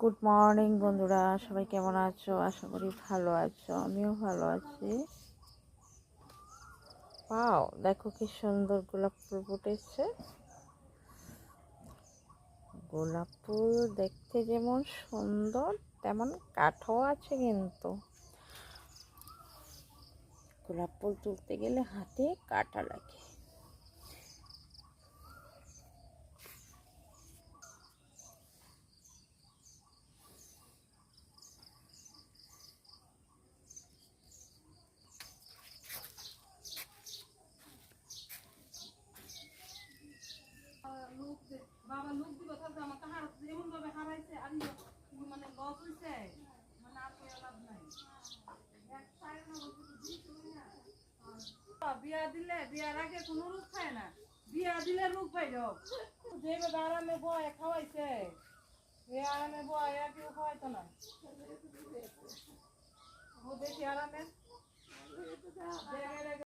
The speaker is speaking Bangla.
গুড মর্নিং বন্ধুরা, সবাই কেমন আছো? আশা করি ভালো আছো, আমিও ভালো আছি। পাও দেখো কি সুন্দর গোলাপ ফুল ফুটেছে। গোলাপ ফুল দেখতে যেমন সুন্দর তেমন কাঠও আছে, কিন্তু গোলাপ ফুল তুলতে গেলে হাতে কাটা লাগে। বাবা লোক দিব তাহলে আমাকে এমন ভাবে হারাইছে আর মানে লস হইছে মানে আর কই লাভ নাই। এক সাইড না বিয়া দিলে বিয়ার আগে কোনো রূপ খায় না, বিয়া দিলে রূপ পাই যাও। যেভাবে আরামে বয় খাওয়াইছে এ আরামে বয় আর কেউ খাওয়াইতো না। ও বেশি আরামে